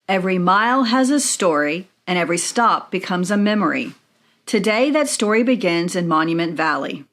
Every mile has a story, and every stop becomes a memory. Today, that story begins in Monument Valley.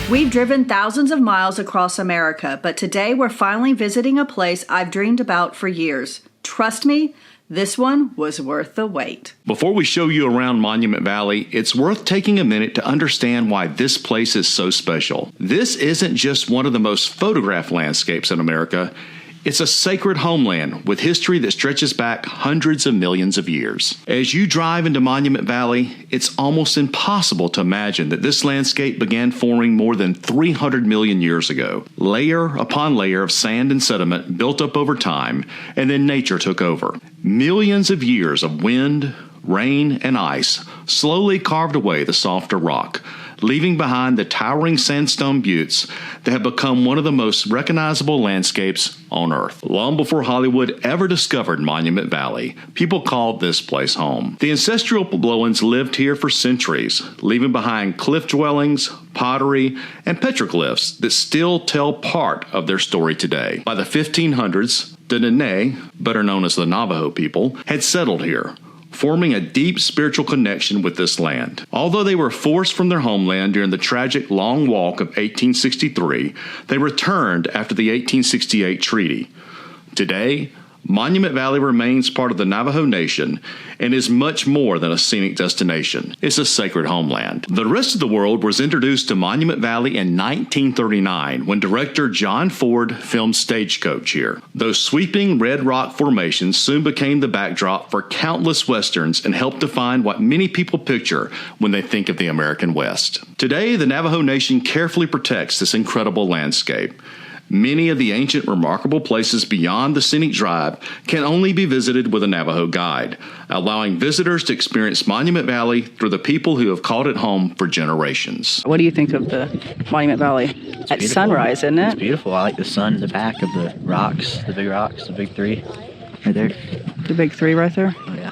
We've driven thousands of miles across America, but today we're finally visiting a place I've dreamed about for years. Trust me, this one was worth the wait. Before we show you around Monument Valley, it's worth taking a minute to understand why this place is so special. This isn't just one of the most photographed landscapes in America. It's a sacred homeland with history that stretches back hundreds of millions of years. As you drive into Monument Valley, it's almost impossible to imagine that this landscape began forming more than 300 million years ago. Layer upon layer of sand and sediment built up over time, and then nature took over. Millions of years of wind, rain, and ice slowly carved away the softer rock, leaving behind the towering sandstone buttes that have become one of the most recognizable landscapes on Earth. Long before Hollywood ever discovered Monument Valley, people called this place home. The Ancestral Puebloans lived here for centuries, leaving behind cliff dwellings, pottery, and petroglyphs that still tell part of their story today. By the 1500s, the Diné, better known as the Navajo people, had settled here, forming a deep spiritual connection with this land. Although they were forced from their homeland during the tragic Long Walk of 1863, they returned after the 1868 treaty. Today, Monument Valley remains part of the Navajo Nation and is much more than a scenic destination. It's a sacred homeland. The rest of the world was introduced to Monument Valley in 1939 when director John Ford filmed Stagecoach here. Those sweeping red rock formations soon became the backdrop for countless westerns and helped define what many people picture when they think of the American West. Today, the Navajo Nation carefully protects this incredible landscape. Many of the ancient remarkable places beyond the scenic drive can only be visited with a Navajo guide, allowing visitors to experience Monument Valley through the people who have called it home for generations. What do you think of the Monument Valley at beautiful. sunrise, isn't it? It's beautiful. I like the sun in the back of the rocks, the big three right there. The big three right there? Oh, yeah.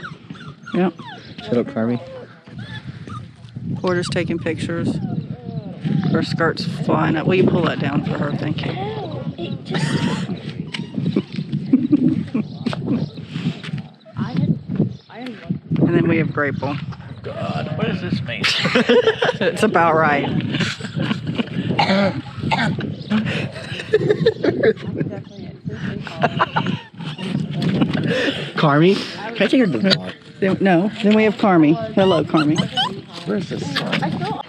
Yep. Shut up, Carmi. Porter's taking pictures. Her skirt's flying up. Will you pull that down for her? Thank you. And then we have Grapeville. God, what does this mean? It's about right. Carmi? Can I take her to the bar? No, then we have Carmi. Hello, Carmi. Where's this sun?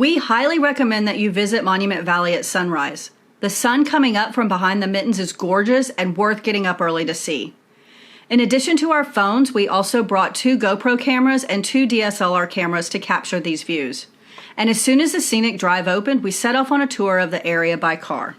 We highly recommend that you visit Monument Valley at sunrise. The sun coming up from behind the mittens is gorgeous and worth getting up early to see. In addition to our phones, we also brought 2 GoPro cameras and 2 DSLR cameras to capture these views. And as soon as the scenic drive opened, we set off on a tour of the area by car.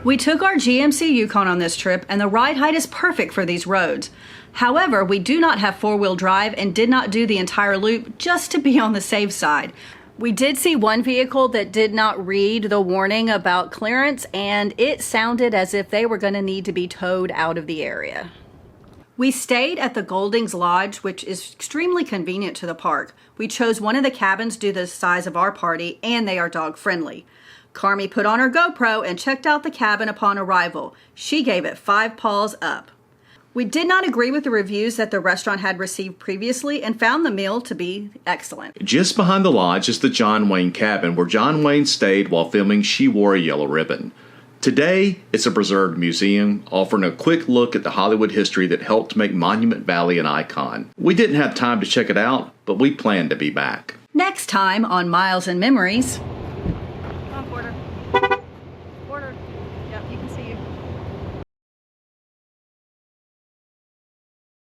We took our GMC Yukon on this trip, and the ride height is perfect for these roads. However, we do not have four-wheel drive and did not do the entire loop just to be on the safe side. We did see one vehicle that did not read the warning about clearance, and it sounded as if they were going to need to be towed out of the area. We stayed at the Goldings Lodge, which is extremely convenient to the park. We chose one of the cabins due to the size of our party, and they are dog friendly. Carmi put on her GoPro and checked out the cabin upon arrival. She gave it 5 paws up. We did not agree with the reviews that the restaurant had received previously and found the meal to be excellent. Just behind the lodge is the John Wayne cabin where John Wayne stayed while filming She Wore a Yellow Ribbon. Today, it's a preserved museum, offering a quick look at the Hollywood history that helped make Monument Valley an icon. We didn't have time to check it out, but we plan to be back. Next time on Miles and Memories. Come on, Porter. Porter. Yep, you can see you.